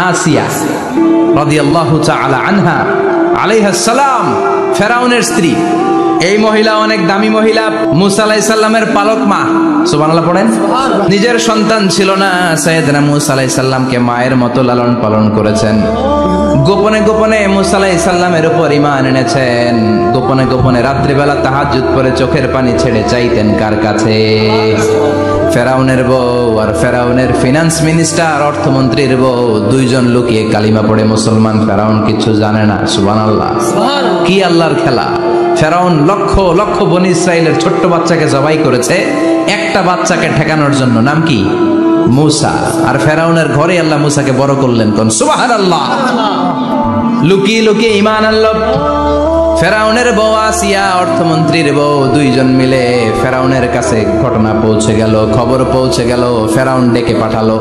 আসিয়া রাদিয়াল্লাহু তাআলা আনহা আলাইহিস সালাম, ফেরাউনের স্ত্রী। এই মহিলা অনেক দামি মহিলা, মুসা আলাইহিস সালামের পালক মা। সুবহানাল্লাহ পড়েন। নিজের সন্তান ছিল না, সাইয়েদনা মুসা আলাইহিস সালামকে মায়ের মতো লালন পালন করেছেন। গোপনে গোপনে মুসা আলাইহিস সালামের উপর ঈমান এনেছেন। গোপনে গোপনে রাত্রিবেলা তাহাজ্জুদ পড়ে চোখের পানি ছেড়ে চাইতেন কার কাছে? ফেরাউনের বউ আর ফেরাউনের ফিনান্স মিনিস্টার, অর্থমন্ত্রীর বউ, দুইজন লুকিয়ে কালিমা পড়ে মুসলমান। ফেরাউন কিছু জানে না। সুবহানাল্লাহ। কি আল্লাহর খেলা! ফেরাউন লক্ষ লক্ষ বনী ইসরাইলের ছোট্ট বাচ্চাকে জবাই করেছে একটা বাচ্চাকে ঠেকানোর জন্য। নাম কি? মুসা। আর ফেরাউনের ঘরে আল্লাহ মুসাকে বড় করলেন। কোন সুবহানাল্লাহ! লুকিয়ে লুকিয়ে ঈমান আনলো। ফেরাউনের বউ আসিয়া, অর্থমন্ত্রীর বউ, দুইজন মিলে ফেরাউনের কাছে ঘটনা পৌঁছে গেল, খবর পৌঁছে গেল। ফেরাউন ডেকে পাঠালো।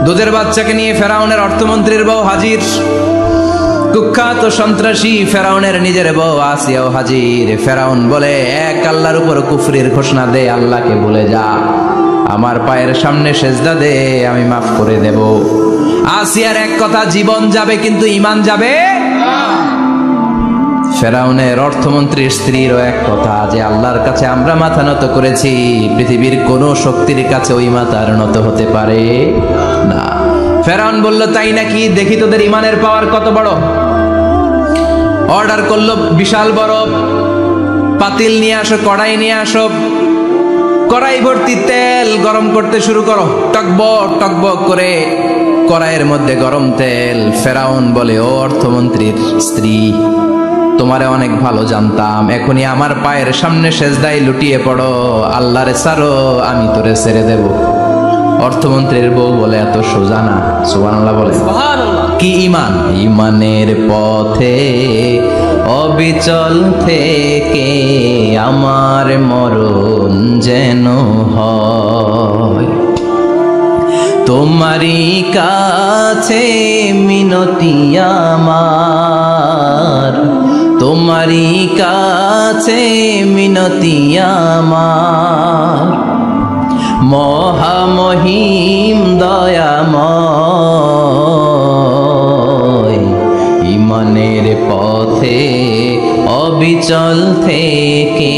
দুধের বাচ্চাকে নিয়ে ফেরাউনের অর্থমন্ত্রীর বউ হাজির। কুখ্যাত সন্ত্রাসী ফেরাউনের নিজের বউ আসিয়াও হাজির। ফেরাউন বলে, এক আল্লাহর উপর কুফরির ঘোষণা দে, আল্লাহকে ভুলে যা, আমার পায়ের সামনে সেজদা দে, আমি মাফ করে দেব। আসিয়ার এক কথা, জীবন যাবে কিন্তু ঈমান যাবে। ফেরাউনের অর্থমন্ত্রীর স্ত্রীরও এক কথা, যে আল্লাহর কাছে আমরা মাথা নত করেছি, পৃথিবীর কোন শক্তির কাছে ওই মাথার নত হতে পারে না। ফেরাউন বলল, তাই নাকি? দেখি তোদের ঈমানের পাওয়ার কত বড়। অর্ডার করলো, বিশাল বড় পাতিল নিয়ে আসো, কড়াই নিয়ে আসো, কড়াই ভর্তি তেল গরম করতে শুরু করো। টকবক টকবক করে কড়াইয়ের মধ্যে গরম তেল। ফেরাউন বলে, ও অর্থমন্ত্রীর স্ত্রী, তোমারে অনেক ভালো জানতাম, এখনই আমার পায়ের সামনে সেজদায় লুটিয়ে পড়ো, আল্লাহরে ছাড়ো, আমি তোরে ছেড়ে দেব। অর্থমন্ত্রীর বউ বলে, এত সোজা না। সুবহানাল্লাহ বলে। কি ঈমান? ঈমানের পথে অবিচল থেকে আমার মরণ যেন হয়, তোমারই কাছে মিনতি আমার, তোমারই কাছে মিনতি আমার, মহামহিম দয়াময়, ঈমানের পথে অবিচল থেকে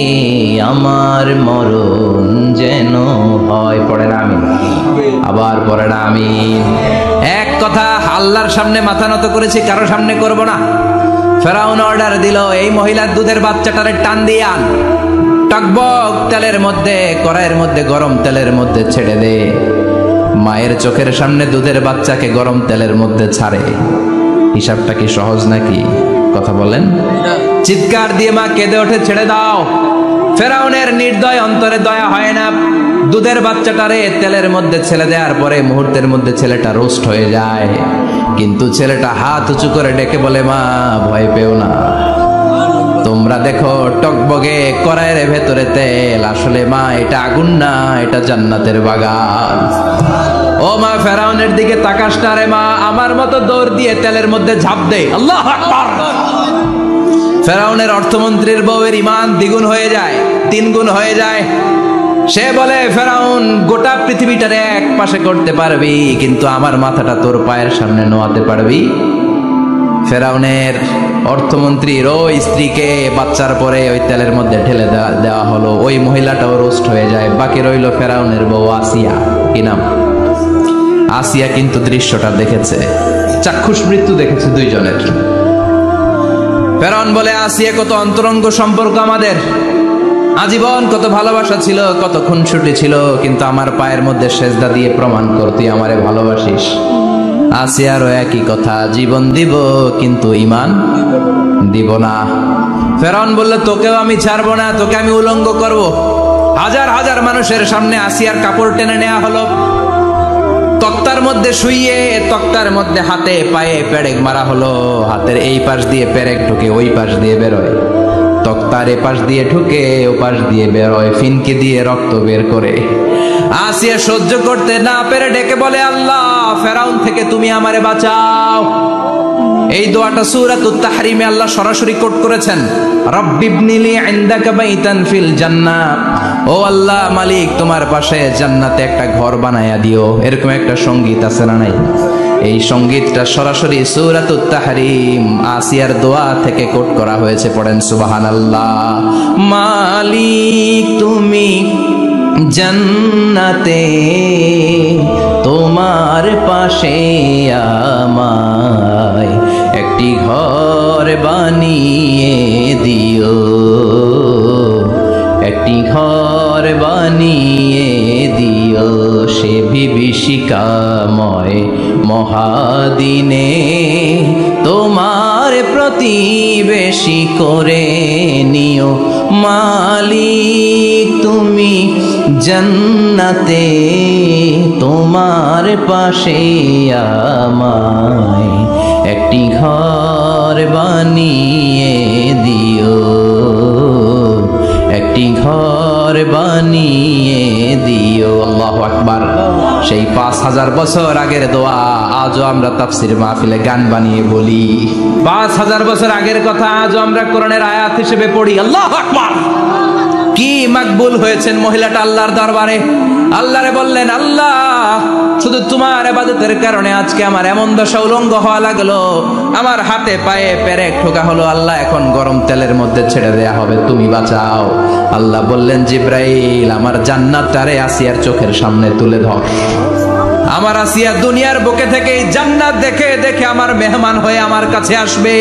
আমার মরণ যেন হয়। পড়েন আমিন। আবার পড়েন আমিন। এক কথা, আল্লাহর সামনে মাথা নত করেছি, কারো সামনে করব না। ফেরাউন অর্ডার দিল, এই মহিলার দুধের বাচ্চাটারে টান দিয়ে আন, টকবক তেলের মধ্যে, কড়াইয়ের মধ্যে গরম তেলের মধ্যে ছেড়ে দে। মায়ের চোখের সামনে দুধের বাচ্চাকে গরম তেলের মধ্যে ছাড়ে। হিসাবটা কি সহজ নাকি? কথা বলেন। চিৎকার দিয়ে মা কেঁদে ওঠে, ছেড়ে দাও। ফেরাউনের নির্দয় অন্তরে দয়া হয় না। দুধের বাচ্চাটারে তেলের মধ্যে ছেড়ে দেওয়ার পরে মুহূর্তের মধ্যে ছেলেটা রোস্ট হয়ে যায়। কিন্তু ছেলেটা হাত উঁচু করে ডেকে বলে, মা ভয় পেও না, তোমরা দেখো টকবগে কড়াইয়ের ভেতরে তেল, আসলে মা এটা আগুন না, এটা জান্নাতের বাগান। ও মা, ফেরাউনের দিকে তাকাস না রে মা, আমার মতো দৌড় দিয়ে তেলের মধ্যে ঝাঁপ দে। আল্লাহু আকবার। ফেরাউনের অর্থমন্ত্রীর বউয়ের ঈমান দ্বিগুণ হয়ে যায়, তিনগুণ হয়ে যায়। সে বলে, ফেরাউন, গোটা পৃথিবীটারে এক পাশে করতে পারবি, কিন্তু আমার মাথাটা তোর পায়ের সামনে নোয়াতে পারবি? ফেরাউনের অর্থমন্ত্রীর ওই স্ত্রীকে বাচ্চার পরে ওই তেলের মধ্যে ঢেলে দেওয়া হলো। ওই মহিলাটাও রোস্ট হয়ে যায়। বাকি রইল ফেরাউনের বউ আসিয়া। কি নাম? আসিয়া কিন্তু দৃশ্যটা দেখেছে, চাক্ষুষ মৃত্যু দেখেছে দুইজনের। ফেরাউন বলে, আসিয়া, কত অন্তরঙ্গ সম্পর্ক আমাদের, আজীবন কত ভালোবাসা ছিল, কত খুনসুটি ছিল, কিন্তু আমার পায়ের মধ্যে সেজদা দিয়ে প্রমাণ কর তুই আমারে ভালোবাসিস। আসিয়ারও একই কথা, জীবন দিব কিন্তু ঈমান দিব না। ফেরাউন বলল, তোকেও আমি ছাড়বো না, তোকে আমি উলঙ্গ করব। হাজার হাজার মানুষের সামনে আসিয়ার কাপড় টেনে নেওয়া হলো, তক্তার মধ্যে শুইয়ে তক্তার মধ্যে হাতে পায়ে পেরেক মারা হলো। হাতের এই পাশ দিয়ে পেরেক ঢুকে ওই পাশ দিয়ে বেরোয়, তক্তার এ পাশ দিয়ে ঢুকে ও পাশ দিয়ে বেরোয়, ফিনকে দিয়ে রক্ত বের করে। আসিয়া সহ্য করতে না পেরে ডেকে বলে, আল্লাহ, ফেরাউন থেকে তুমি আমারে বাঁচাও। এই দোয়াটা সূরাতুত তাহরিমে আল্লাহ সরাসরি কোট করেছেন, রব্বিবনিলি ইনদাকা বাইতান ফিল জান্নাহ, ও আল্লাহ মালিক, তোমার পাশে জান্নাতে একটা ঘর বানায়া দিও। এরকম একটা সংগীত আছে না নাই? এই সঙ্গীতটা সরাসরি সূরাতুত তাহরিম আসিয়ার দোয়া থেকে কোট করা হয়েছে, পড়েন সুবহানাল্লাহ। মালিক তুমি জান্নাতে তোমার পাশে আমায় একটি ঘর বানিয়ে দিও, একটি ঘর বানিয়ে দিও সে বিভীষিকাময় মহাদিনে, তোমার প্রতিবেশী করে নিও। মালিক তুমি জান্নাতে তোমার পাশে আমায় একটি ঘর বানিয়ে দিও, একটি ঘর বানিয়ে দিও। আল্লাহু আকবার। সেই 5000 বছর আগের দোয়া আজও আমরা তাফসীর মাহফিলে গান বানিয়ে বলি। 5000 বছর আগের কথা আজও আমরা কোরআনের আয়াত হিসেবে পড়ি। আল্লাহু আকবার। কি মকবুল হয়েছেন মহিলাটা আল্লাহর দরবারে। আল্লাহরে বললেন, আল্লাহ শুধু তোমার ইবাদতের কারণে আজকে আমার এমন দশা উলঙ্গ হওয়া লাগলো, আমার হাতে পায়ে পেরেক ঠোকা হলো, আল্লাহ এখন গরম তেলের মধ্যে ছেড়ে দেয়া হবে, তুমি বাঁচাও। আল্লাহ বললেন, জিব্রাইল আমার জান্নাতটারে আসিয়ার চোখের সামনে তুলে ধর। আমার আসিয়া দুনিয়ার বুকে থেকে জান্নাত দেখে দেখে আমার মেহমান হয়ে আমার কাছে আসবে।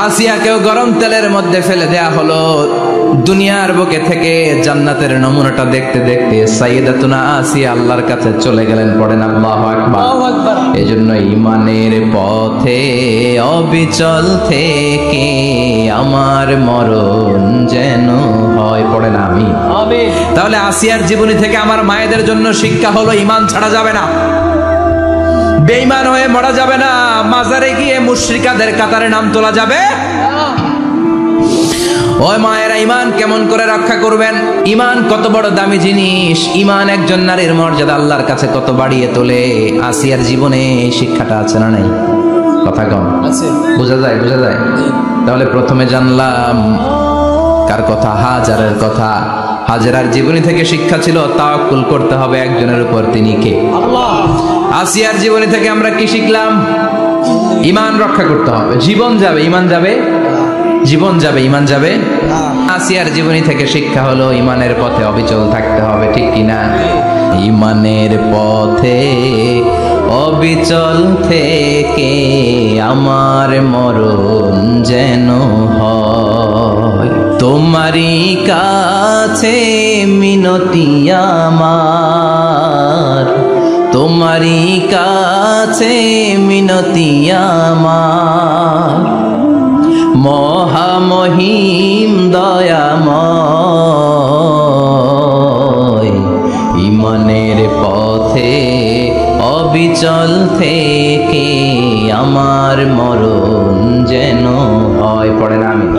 আসিয়াকেও গরম তেলের মধ্যে ফেলে দেয়া হলো। দুনিয়ার বুকে থেকে জান্নাতের নমুনাটা দেখতে দেখতে সাইয়েদাতুনা আসিয়া আল্লাহর কাছে চলে গেলেন। পড়েন আল্লাহু আকবার। এজন্য ঈমানের পথে অবিচল থেকে আমার মরণ যেন হয়। পড়েন আমিন। তাহলে আসিয়ার জীবনী থেকে আমার মায়েদের জন্য শিক্ষা হলো, ঈমান ছাড়া যাবে না, বেঈমান হয়ে মরা যাবে না, মাজারে গিয়ে মুশরিকাদের কাতারে নাম তোলা যাবে। ওই মায়েরা ঈমান কেমন করে রক্ষা করবেন? ঈমান কত বড় দামি জিনিস। ঈমান একজন নারীর মর্যাদা আল্লাহর কাছে কত বাড়িয়ে তোলে। আসিয়ার জীবনে এই শিক্ষাটা আছে না নাই? কথা কম আছে, বোঝা যায়, বোঝা যায়। তাহলে প্রথমে জানলাম কার কথা? হাজারের কথা। হাজারার জীবনী থেকে শিক্ষা ছিল তাওয়াক্কুল করতে হবে একজনের উপর, তিনি কে? আল্লাহ। আসিয়ার জীবনী থেকে আমরা কি শিখলাম? ঈমান রক্ষা করতে হবে। জীবন যাবে, ঈমান যাবে, জীবন যাবে, ঈমান যাবে। আসিয়ার জীবনী থেকে শিক্ষা হলো ঈমানের পথে অবিচল থাকতে হবে, ঠিক কিনা? ঈমানের পথে অবিচল থেকে আমার মরণ যেন হয়, তোমারই কাছে মিনতি আমার, তোমারই কাছে মিনতি আমার, মহামহিম দয়াময়, ঈমানের পথে অবিচল থেকে আমার মরণ যেন হয়। পড়েন আমিন।